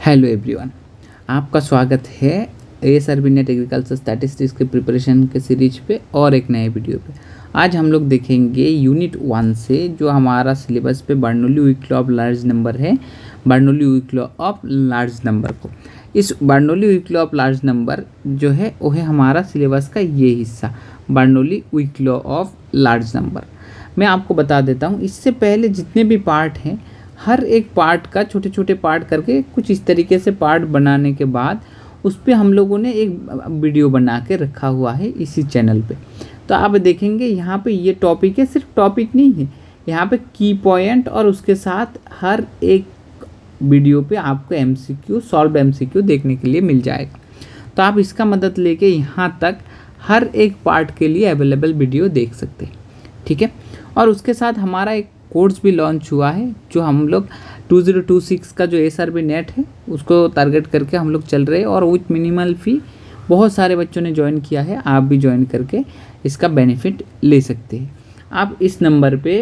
Hello everyone, आपका स्वागत है ASRB नेट एग्रीकल्चर स्टैटिस्टिक्स के प्रिपरेशन के सीरीज पे और एक नए वीडियो पे। आज हम लोग देखेंगे यूनिट 1 से जो हमारा सिलेबस पे Bernoulli weak law of large number है, Bernoulli weak law of large number को। इस Bernoulli weak law of large number जो है वो है हमारा सिलेबस का ये हिस्सा, Bernoulli weak law of large number. मैं आपको बता देता हूँ, इससे पहले जितने भी पार्ट हैं हर एक पार्ट का छोटे छोटे पार्ट करके कुछ इस तरीके से पार्ट बनाने के बाद उस पर हम लोगों ने एक वीडियो बना के रखा हुआ है इसी चैनल पे। तो आप देखेंगे यहाँ पे ये टॉपिक है, सिर्फ टॉपिक नहीं है, यहाँ पे की पॉइंट और उसके साथ हर एक वीडियो पे आपको MCQ सॉल्व MCQ देखने के लिए मिल जाएगा। तो आप इसका मदद लेके यहाँ तक हर एक पार्ट के लिए अवेलेबल वीडियो देख सकते हैं, ठीक है। और उसके साथ हमारा एक कोर्स भी लॉन्च हुआ है जो हम लोग 2026 का जो ASRB नेट है उसको टारगेट करके हम लोग चल रहे हैं और विथ मिनिमल फ़ी बहुत सारे बच्चों ने ज्वाइन किया है। आप भी ज्वाइन करके इसका बेनिफिट ले सकते हैं। आप इस नंबर पे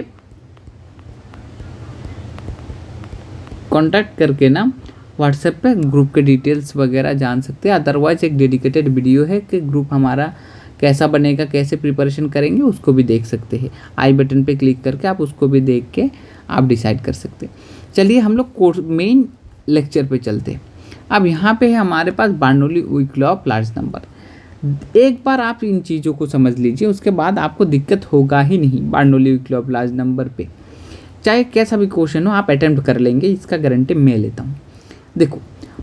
कांटेक्ट करके ना व्हाट्सएप पे ग्रुप के डिटेल्स वगैरह जान सकते हैं। अदरवाइज एक डेडिकेटेड वीडियो है कि ग्रुप हमारा कैसा बनेगा, कैसे प्रिपरेशन करेंगे, उसको भी देख सकते हैं। आई बटन पे क्लिक करके आप उसको भी देख के आप डिसाइड कर सकते हैं। चलिए हम लोग कोर्स मेन लेक्चर पे चलते हैं। अब यहाँ पे है हमारे पास Bernoulli weak law of large number. एक बार आप इन चीज़ों को समझ लीजिए, उसके बाद आपको दिक्कत होगा ही नहीं Bernoulli weak law of large number पे। चाहे कैसा भी क्वेश्चन हो आप अटेम्प्ट कर लेंगे, इसका गारंटी मैं लेता हूँ। देखो,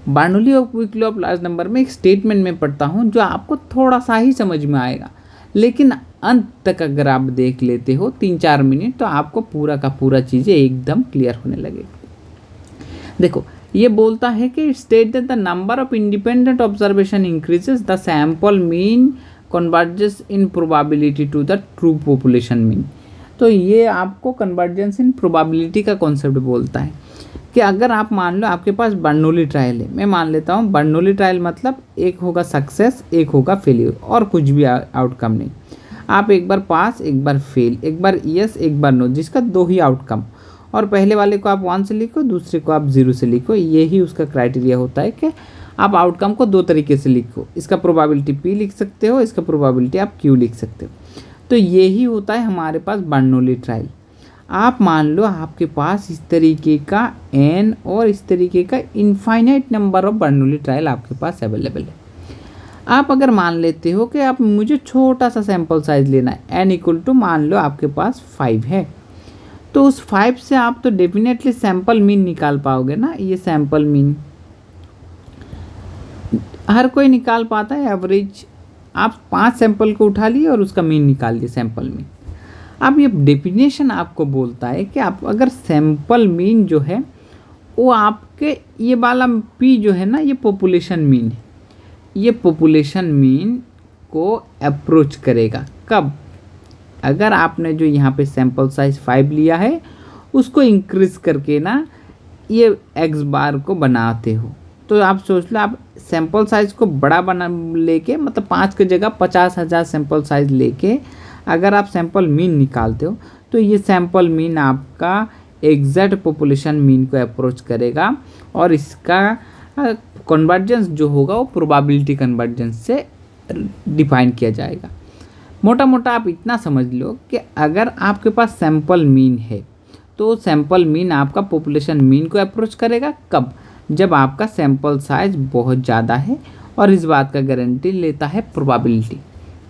Bernoulli weak law of large number में एक स्टेटमेंट में पढ़ता हूँ जो आपको थोड़ा सा ही समझ में आएगा, लेकिन अंत तक अगर आप देख लेते हो 3-4 मिनट तो आपको पूरा का पूरा चीज़ें एकदम क्लियर होने लगेगी। देखो, ये बोलता है कि state that the number of independent observation increases the sample mean convergence in probability to the true population mean. तो ये आपको कन्वर्जेंस इन प्रोबेबिलिटी का कॉन्सेप्ट बोलता है कि अगर आप मान लो आपके पास बर्नौली ट्रायल है, मैं मान लेता हूँ बर्नौली ट्रायल मतलब एक होगा सक्सेस, एक होगा फेलियर, और कुछ भी आउटकम नहीं। आप एक बार पास, एक बार फेल, एक बार यस, एक बार नो, जिसका 2 ही आउटकम, और पहले वाले को आप 1 से लिखो, दूसरे को आप 0 से लिखो। यही उसका क्राइटेरिया होता है कि आप आउटकम को 2 तरीके से लिखो। इसका प्रोबेबिलिटी P लिख सकते हो, इसका प्रोबेबिलिटी आप Q लिख सकते हो। तो यही होता है हमारे पास बर्नौली ट्रायल। आप मान लो आपके पास इस तरीके का n और इस तरीके का infinite number of Bernoulli trial आपके पास अवेलेबल है। आप अगर मान लेते हो कि आप मुझे छोटा सा सैंपल साइज लेना है, n इक्वल टू मान लो आपके पास 5 है, तो उस 5 से आप तो डेफिनेटली सैंपल मीन निकाल पाओगे ना। ये सैंपल मीन हर कोई निकाल पाता है एवरेज। आप 5 सैंपल को उठा लिए और उसका मीन निकाल दिए, सैंपल मीन। अब ये डेफिनेशन आपको बोलता है कि आप अगर सैंपल मीन जो है वो आपके ये वाला P जो है ना, ये पॉपुलेशन मीन है। ये पॉपुलेशन मीन को अप्रोच करेगा कब? अगर आपने जो यहाँ पे सैंपल साइज 5 लिया है उसको इंक्रीज करके ना ये x बार को बनाते हो, तो आप सोच लो आप सैंपल साइज को बड़ा बना लेके, मतलब 5 की जगह 50,000 सैंपल साइज लेके अगर आप सैंपल मीन निकालते हो तो ये सैंपल मीन आपका एग्जैक्ट पॉपुलेशन मीन को अप्रोच करेगा और इसका कन्वर्जेंस जो होगा वो प्रोबेबिलिटी कन्वर्जेंस से डिफाइन किया जाएगा। मोटा मोटा आप इतना समझ लो कि अगर आपके पास सैंपल मीन है तो सैंपल मीन आपका पॉपुलेशन मीन को अप्रोच करेगा कब? जब आपका सैंपल साइज बहुत ज़्यादा है और इस बात का गारंटी लेता है प्रोबेबिलिटी,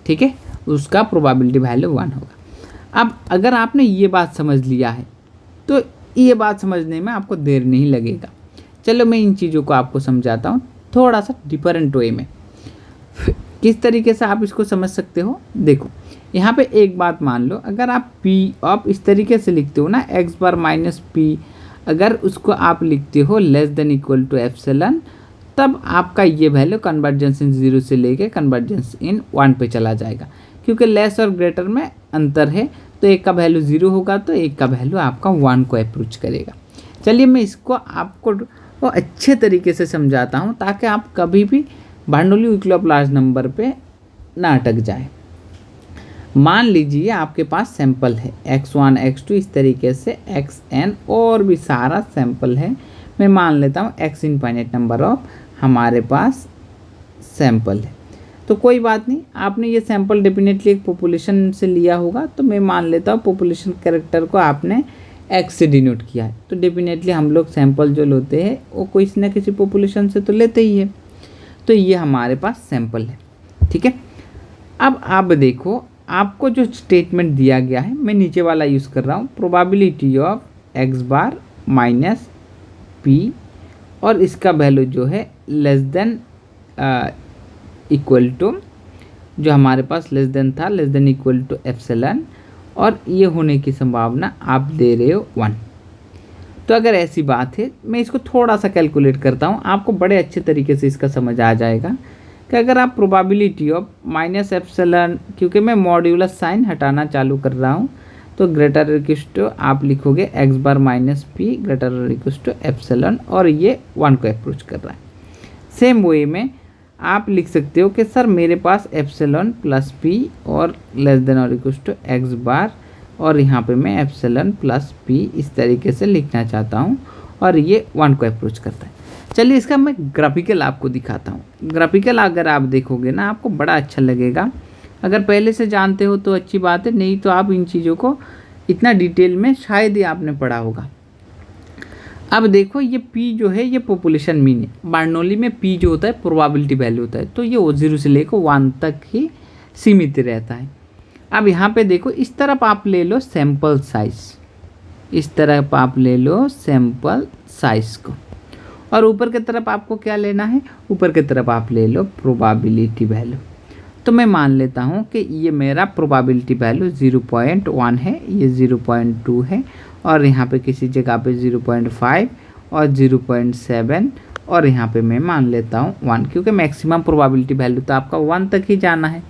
ठीक है, उसका प्रोबेबिलिटी वैल्यू 1 होगा। अब अगर आपने ये बात समझ लिया है तो ये बात समझने में आपको देर नहीं लगेगा। चलो मैं इन चीज़ों को आपको समझाता हूँ थोड़ा सा डिफरेंट वे में, किस तरीके से आप इसको समझ सकते हो। देखो, यहाँ पे एक बात मान लो, अगर आप P आप इस तरीके से लिखते हो ना, x बार माइनस P, अगर उसको आप लिखते हो less than equal to epsilon, तब आपका ये वैल्यू कन्वर्जेंस इन 0 से लेके कन्वर्जेंस इन 1 पे चला जाएगा, क्योंकि लेस और ग्रेटर में अंतर है। तो एक का वैल्यू 0 होगा तो एक का वैल्यू आपका 1 को अप्रोच करेगा। चलिए मैं इसको आपको वो अच्छे तरीके से समझाता हूँ ताकि आप कभी भी Bernoulli weak law of large number पे ना अटक जाए। मान लीजिए आपके पास सैंपल है x1 x2 इस तरीके से xn और भी सारा सैंपल है मैं मान लेता हूँ x इनफाइनाइट नंबर ऑफ हमारे पास सैंपल है। तो कोई बात नहीं, आपने ये सैंपल डेफिनेटली एक पॉपुलेशन से लिया होगा, तो मैं मान लेता हूँ पॉपुलेशन कैरेक्टर को आपने x से डिनोट किया है। तो डेफिनेटली हम लोग सैंपल जो लेते हैं वो किसी ना किसी पॉपुलेशन से तो लेते ही है। तो ये हमारे पास सैंपल है, ठीक है। अब आप देखो, आपको जो स्टेटमेंट दिया गया है, मैं नीचे वाला यूज़ कर रहा हूँ, probability of x bar minus P, और इसका वैल्यू जो है लेस देन इक्वल टू, जो हमारे पास लेस देन था, less than equal to epsilon, और ये होने की संभावना आप दे रहे हो 1। तो अगर ऐसी बात है, मैं इसको थोड़ा सा कैलकुलेट करता हूँ, आपको बड़े अच्छे तरीके से इसका समझ आ जाएगा कि अगर आप प्रोबेबिलिटी ऑफ माइनस एप्सिलॉन, क्योंकि मैं मॉड्यूलस साइन हटाना चालू कर रहा हूँ, तो ग्रेटर इक्वल टू आप लिखोगे x bar minus P greater equal to epsilon, और ये 1 को अप्रोच कर रहा है। सेम वे में आप लिख सकते हो कि सर मेरे पास एप्सिलॉन प्लस पी और लेस देन और इक्वल टू एक्स बार, और यहाँ पे मैं एप्सिलॉन प्लस पी इस तरीके से लिखना चाहता हूँ, और ये 1 को अप्रोच करता है। चलिए इसका मैं ग्राफिकल आपको दिखाता हूँ। ग्राफिकल अगर आप देखोगे ना, आपको बड़ा अच्छा लगेगा। अगर पहले से जानते हो तो अच्छी बात है, नहीं तो आप इन चीज़ों को इतना डिटेल में शायद ही आपने पढ़ा होगा। अब देखो, ये P जो है ये पॉपुलेशन मीन है। बर्नौली में P जो होता है प्रोबेबिलिटी वैल्यू होता है, तो ये 0 से लेकर 1 तक ही सीमित रहता है। अब यहाँ पे देखो, इस तरफ आप ले लो सैंपल साइज, इस तरफ आप ले लो सैंपल साइज को, और ऊपर की तरफ आपको क्या लेना है, ऊपर की तरफ आप ले लो प्रोबेबिलिटी वैल्यू। तो मैं मान लेता हूँ कि ये मेरा प्रोबेबिलिटी वैल्यू 0.1 है, ये 0.2 है, और यहाँ पे किसी जगह पे 0.5 और 0.7, और यहाँ पे मैं मान लेता हूँ 1, क्योंकि मैक्सिमम प्रोबेबिलिटी वैल्यू तो आपका 1 तक ही जाना है,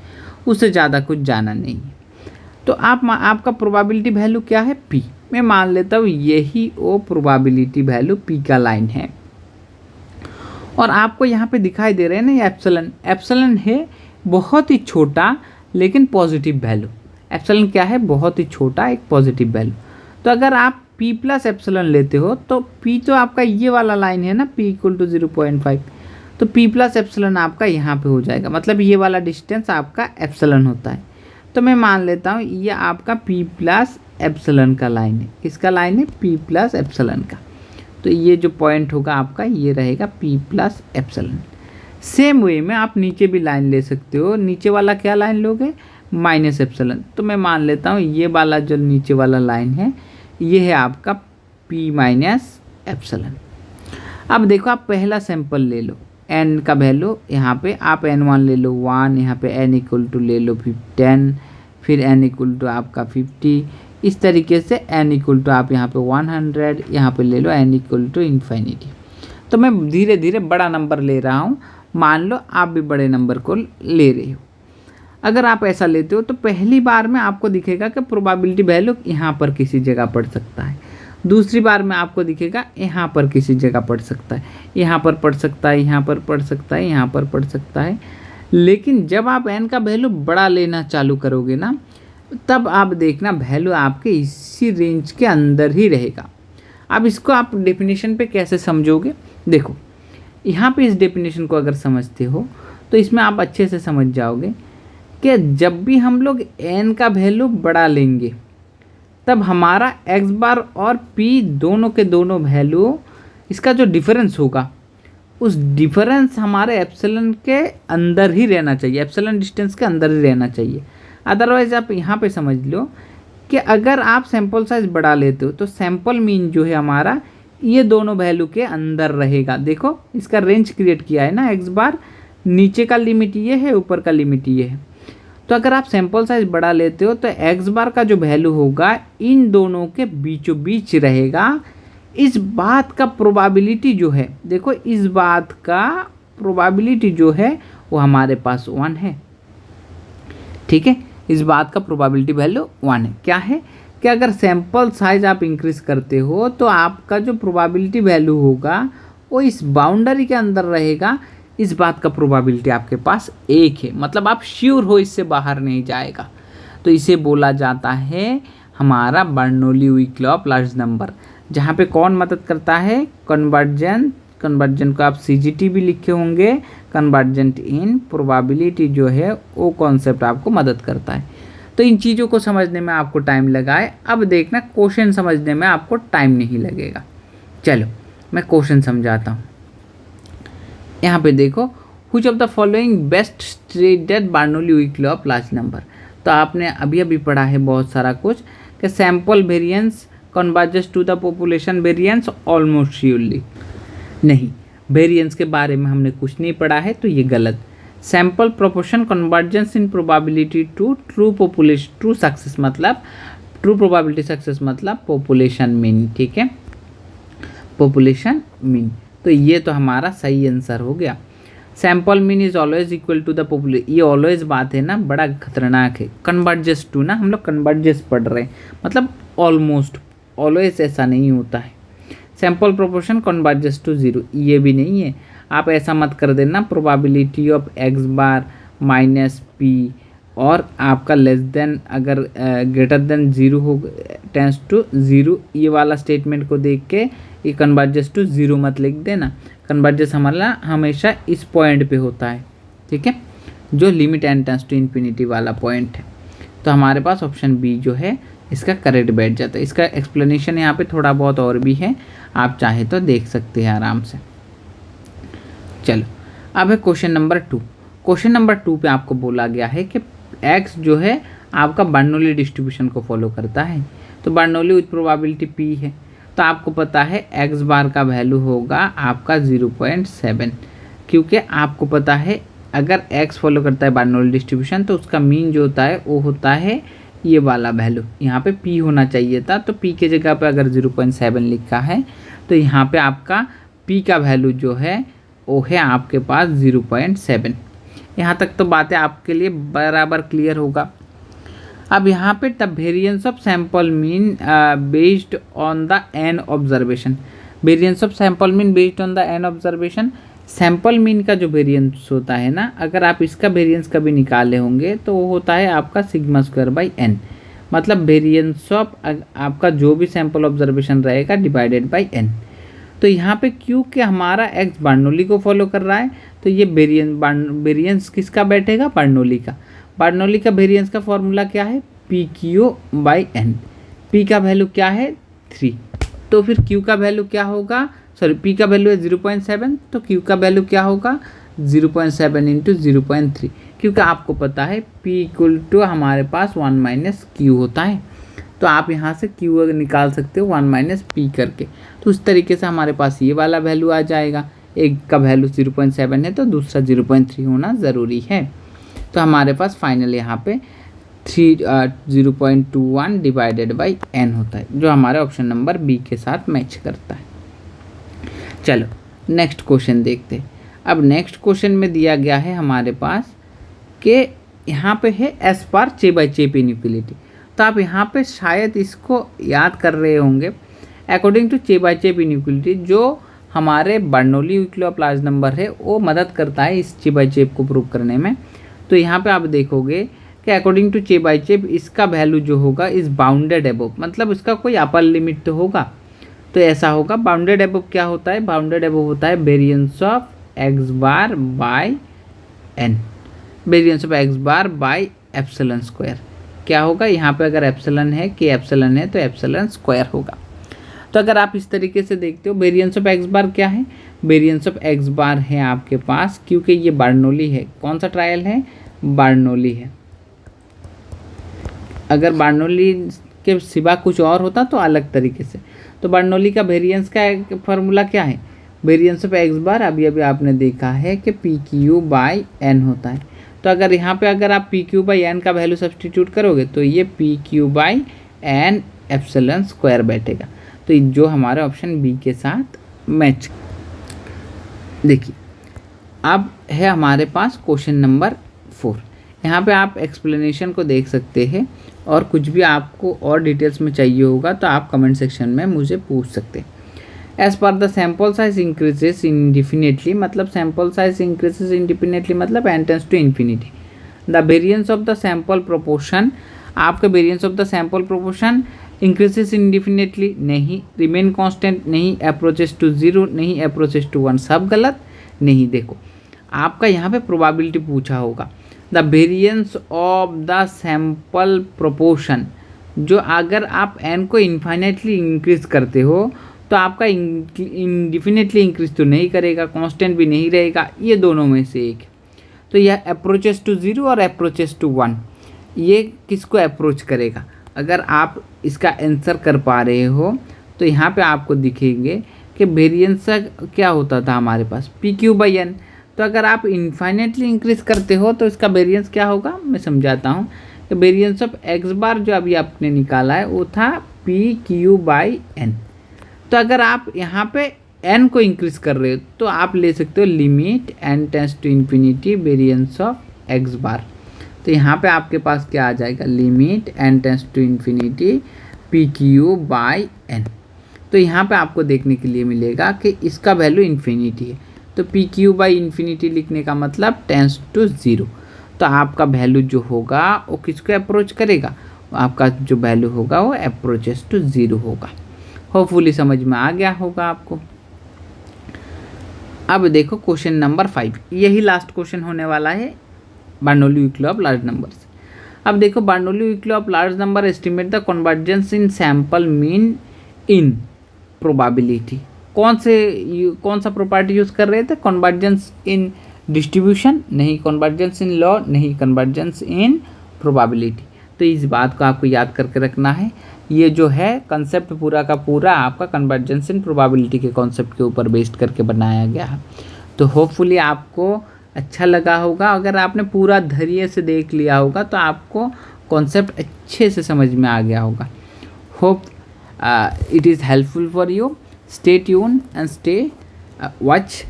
उससे ज़्यादा कुछ जाना नहीं है। तो आपका प्रोबेबिलिटी वैल्यू क्या है, P। मैं मान लेता हूँ यही वो प्रोबेबिलिटी वैल्यू P का लाइन है, और आपको यहाँ पे दिखाई दे रहे हैं ना ये एप्सिलॉन। एप्सिलॉन है बहुत ही छोटा लेकिन पॉजिटिव वैल्यू। एप्सिलॉन क्या है, बहुत ही छोटा एक पॉजिटिव वैल्यू। तो अगर आप P प्लस एप्सिलॉन लेते हो तो P तो आपका ये वाला लाइन है ना, P इक्वल टू 0.5, तो P प्लस एप्सिलॉन आपका यहाँ पे हो जाएगा, मतलब ये वाला डिस्टेंस आपका एप्सिलॉन होता है। तो मैं मान लेता हूँ ये आपका P प्लस एप्सिलॉन का लाइन है। किसका लाइन है, P प्लस एप्सिलॉन का। तो ये जो पॉइंट होगा आपका ये रहेगा P plus epsilon. Same way में आप नीचे भी लाइन ले सकते हो। नीचे वाला क्या लाइन लोगे, माइनस एप्सिलॉन। तो मैं मान लेता हूँ ये वाला जो नीचे वाला लाइन है ये है आपका P माइनस एप्सिलॉन। अब देखो, आप पहला सैंपल ले लो, n का वैल्यू यहाँ पे आप n1 ले लो 1, यहाँ पे n इक्वल टू ले लो 10, फिर n इक्वल टू आपका 50, इस तरीके से n इक्वल टू आप यहाँ पे 100, यहाँ पे ले लो n इक्वल टू इन्फिनिटी। तो मैं धीरे धीरे बड़ा नंबर ले रहा हूँ, मान लो आप भी बड़े नंबर को ले रहे हो। अगर आप ऐसा लेते हो तो पहली बार में आपको दिखेगा कि प्रोबेबिलिटी वैल्यू यहाँ पर किसी जगह पड़ सकता है, दूसरी बार में आपको दिखेगा यहाँ पर किसी जगह पड़ सकता है, यहाँ पर पड़ सकता है, यहाँ पर पड़ सकता है, यहाँ पर पड़ सकता है। लेकिन जब आप n का वैल्यू बड़ा लेना चालू करोगे ना, तब आप देखना वैल्यू आपके इसी रेंज के अंदर ही रहेगा। अब इसको आप डेफिनेशन पे कैसे समझोगे, देखो यहाँ पे इस डेफिनेशन को अगर समझते हो तो इसमें आप अच्छे से समझ जाओगे कि जब भी हम लोग n का वैल्यू बड़ा लेंगे तब हमारा x बार और p दोनों के दोनों वैल्यू, इसका जो डिफरेंस होगा उस डिफरेंस हमारे एप्सिलॉन के अंदर ही रहना चाहिए, एप्सिलॉन डिस्टेंस के अंदर ही रहना चाहिए। अदरवाइज आप यहाँ पे समझ लो कि अगर आप सैंपल साइज बढ़ा लेते हो तो सैंपल मीन जो है हमारा ये दोनों वैल्यू के अंदर रहेगा। देखो इसका रेंज क्रिएट किया है ना, x बार नीचे का लिमिट ये है, ऊपर का लिमिट ये है। तो अगर आप सैंपल साइज बढ़ा लेते हो तो x बार का जो वैल्यू होगा इन दोनों के बीचों बीच रहेगा। इस बात का प्रोबेबिलिटी जो है, देखो इस बात का प्रोबेबिलिटी जो है वो हमारे पास 1 है, ठीक है। इस बात का प्रोबेबिलिटी वैल्यू 1 है। क्या है कि अगर सैंपल साइज आप इंक्रीज करते हो तो आपका जो प्रोबेबिलिटी वैल्यू होगा वो इस बाउंड्री के अंदर रहेगा। इस बात का प्रोबेबिलिटी आपके पास 1 है, मतलब आप श्योर हो इससे बाहर नहीं जाएगा। तो इसे बोला जाता है हमारा Bernoulli weak law of large number. जहाँ पे कौन मदद करता है, कन्वर्जन को आप CGT भी लिखे होंगे, कन्वर्जेंट इन प्रोबेबिलिटी जो है वो कॉन्सेप्ट आपको मदद करता है। तो इन चीज़ों को समझने में आपको टाइम लगा है। अब देखना क्वेश्चन समझने में आपको टाइम नहीं लगेगा। चलो मैं क्वेश्चन समझाता हूँ। यहाँ पे देखो, which of the following best traded Bernoulli weekly off large number. तो आपने अभी अभी पढ़ा है बहुत सारा कुछ कि sample variance converges to the population variance almost surely. नहीं, वेरिएंस के बारे में हमने कुछ नहीं पढ़ा है, तो ये गलत। Sample proportion convergence in probability to true population true success, मतलब ट्रू प्रोबेबिलिटी सक्सेस मतलब पॉपुलेशन मीन। ठीक है, पॉपुलेशन मीन, तो ये तो हमारा सही आंसर हो गया। Sample mean is always equal to the population, ये ऑलवेज बात है ना, बड़ा खतरनाक है। कन्वर्जेस टू ना, हम लोग कन्वर्जेस पढ़ रहे हैं, मतलब ऑलमोस्ट, ऑलवेज ऐसा नहीं होता है। सैंपल प्रोपोर्शन कन्वर्जेस टू 0, ये भी नहीं है। आप ऐसा मत कर देना probability of x bar minus p और आपका लेस देन अगर ग्रेटर देन 0 हो, टेंस टू 0, ये वाला स्टेटमेंट को देख के ये कन्वर्जेस टू 0 मत लिख देना। कन्वर्जेस हमारा हमेशा इस पॉइंट पे होता है, ठीक है, जो limit n tends to infinity वाला पॉइंट है। तो हमारे पास ऑप्शन बी जो है इसका करेक्ट बैठ जाता है। इसका एक्सप्लेनेशन यहाँ पे थोड़ा बहुत और भी है, आप चाहे तो देख सकते हैं आराम से। चलो अब है क्वेश्चन नंबर 2। क्वेश्चन नंबर 2 पे आपको बोला गया है कि x जो है आपका बर्नौली डिस्ट्रीब्यूशन को फॉलो करता है। तो बर्नौली विथ प्रोबेबिलिटी p है, तो आपको पता है x बार का वैल्यू होगा आपका 0.7, क्योंकि आपको पता है अगर x फॉलो करता है बर्नौली डिस्ट्रीब्यूशन तो उसका मीन जो होता है वो होता है ये वाला वैल्यू। यहाँ पे p होना चाहिए था, तो p के जगह पे अगर 0.7 लिखा है तो यहाँ पे आपका p का वैल्यू जो है वो है आपके पास 0.7। यहाँ तक तो बातें आपके लिए बराबर क्लियर होगा। अब यहाँ पे the variance of sample mean based on the n observation, variance of sample mean based on the n observation, sample mean का जो वेरिएंस होता है ना, अगर आप इसका वेरिएंस कभी निकाले होंगे तो वो होता है आपका सिग्मा स्क्वायर बाई एन, मतलब वेरिएंस ऑफ आपका जो भी सैंपल ऑब्जर्वेशन रहेगा डिवाइडेड बाई एन। तो यहाँ पे क्योंकि हमारा एक्स बर्नौली को फॉलो कर रहा है तो ये वेरिएंस किसका बैठेगा, बर्नौली का। बर्नौली का वेरिएंस का फॉर्मूला क्या है, पी क्यू बाई एन। पी का वैल्यू क्या है 3, तो फिर क्यू का वैल्यू क्या होगा, सॉरी पी का वैल्यू है 0.7, तो क्यू का वैल्यू क्या होगा 0.7 इंटू 0.3, क्योंकि आपको पता है पी इक्वल टू हमारे पास 1 माइनस क्यू होता है। तो आप यहाँ से क्यू निकाल सकते हो 1 माइनस पी करके। तो उस तरीके से हमारे पास ये वाला वैल्यू आ जाएगा। एक का वैल्यू 0.7 है तो दूसरा 0.3 होना ज़रूरी है। तो हमारे पास फाइनल यहाँ पे 0.21 डिवाइडेड बाई एन होता है, जो हमारे ऑप्शन नंबर बी के साथ मैच करता है। चलो नेक्स्ट क्वेश्चन देखते हैं। अब नेक्स्ट क्वेश्चन में दिया गया है हमारे पास कि यहाँ पे है एस पार चे बाई चेप इनइक्वलिटी। तो आप यहाँ पे शायद इसको याद कर रहे होंगे। अकॉर्डिंग टू चे बाई चेप इनइक्वलिटी, जो हमारे Bernoulli weekly off large number है वो मदद करता है इस चे बाई चेप को प्रूव करने में। तो यहाँ पे आप देखोगे कि अकॉर्डिंग टू चे बाई चेप इसका वैल्यू जो होगा इस बाउंडेड एबव, मतलब इसका कोई अपर लिमिट तो होगा। तो ऐसा होगा, बाउंडेड एबव क्या होता है, बाउंडेड एबव होता है variance of X bar by n, variance of X bar by epsilon square. क्या होगा यहाँ पे, अगर एप्सिलॉन है कि एप्सिलॉन है तो एप्सिलॉन स्क्वायर होगा। तो अगर आप इस तरीके से देखते हो वेरिएंस ऑफ एक्स बार क्या है, वेरिएंस ऑफ एक्स बार है आपके पास, क्योंकि ये बर्नौली है। कौन सा ट्रायल है, बर्नौली है। अगर बर्नौली के सिवा कुछ और होता तो अलग तरीके से। तो बर्नौली का वेरिएंस का फॉर्मूला क्या है, वेरिएंस ऑफ एक्स बार अभी अभी आपने देखा है कि पी क्यू बाई एन होता है। तो अगर यहाँ पे अगर आप पी क्यू बाई एन का वैल्यू सब्सटीट्यूट करोगे तो ये P Q by n epsilon square बैठेगा। तो जो हमारे ऑप्शन बी के साथ मैच। देखिए अब है हमारे पास क्वेश्चन नंबर 4। यहाँ पे आप एक्सप्लेनेशन को देख सकते हैं, और कुछ भी आपको और डिटेल्स में चाहिए होगा तो आप कमेंट सेक्शन में मुझे पूछ सकते हैं। As per the sample size increases indefinitely, मतलब सैम्पल साइज इंक्रीजेस इंडिफिनिटली मतलब n tends to infinity. The variance of the sample proportion, आपका variance of the sample proportion increases indefinitely नहीं, रिमेन कांस्टेंट नहीं, अप्रोचेस टू जीरो नहीं, approaches to one, सब गलत नहीं। देखो आपका यहाँ पे प्रोबेबिलिटी पूछा होगा, the variance of the sample proportion, जो अगर आप n को इन्फाइनेटली इंक्रीज करते हो तो आपका इंडिफिनिटली इंक्रीज तो नहीं करेगा, कांस्टेंट भी नहीं रहेगा, ये दोनों में से एक। तो यह अप्रोचेस टू ज़ीरो और अप्रोचेस टू वन, ये किसको अप्रोच करेगा? अगर आप इसका आंसर कर पा रहे हो तो यहाँ पे आपको दिखेंगे कि वेरिएंस क्या होता था हमारे पास PQ/n। तो अगर आप इन्फाइनेटली इंक्रीज करते हो तो इसका वेरिएंस क्या होगा, मैं समझाता हूँ। कि वेरिएंस ऑफ x बार जो अभी आपने निकाला है वो था PQ/n। तो अगर आप यहाँ पे n को इंक्रीज कर रहे हो तो आप ले सकते हो limit n tends to infinity variance of x bar. तो यहाँ पे आपके पास क्या आ जाएगा, limit n tends to infinity PQ/n। तो यहाँ पे आपको देखने के लिए मिलेगा कि इसका वैल्यू इन्फिनिटी है, तो PQ/इन्फिनिटी लिखने का मतलब टेंड्स टू ज़ीरो। तो आपका वैल्यू जो होगा वो किसको अप्रोच करेगा, आपका जो वैल्यू होगा वो अप्रोचेस टू ज़ीरो होगा। होपफुली समझ में आ गया होगा आपको। अब देखो क्वेश्चन नंबर 5, यही लास्ट क्वेश्चन होने वाला है, Bernoulli equilibrium of large numbers. अब देखो Bernoulli equilibrium of large number estimate the convergence in sample mean in probability. कौन सा प्रॉपर्टी यूज़ कर रहे थे, कन्वर्जेंस इन डिस्ट्रीब्यूशन नहीं, कन्वर्जेंस इन लॉ नहीं, कन्वर्जेंस इन प्रोबेबिलिटी। तो इस बात को आपको याद करके रखना है। ये जो है कंसेप्ट पूरा का पूरा आपका कन्वर्जेंस इन प्रोबेबिलिटी के कॉन्सेप्ट के ऊपर बेस्ड करके बनाया गया है। तो होपफुली आपको अच्छा लगा होगा। अगर आपने पूरा धैर्य से देख लिया होगा तो आपको कॉन्सेप्ट अच्छे से समझ में आ गया होगा। Hope it is helpful for you. Stay tune and stay watch.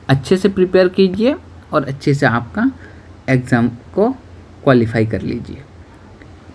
अच्छे से प्रिपेयर कीजिए और अच्छे से आपका एग्ज़ाम को क्वालिफाई कर लीजिए।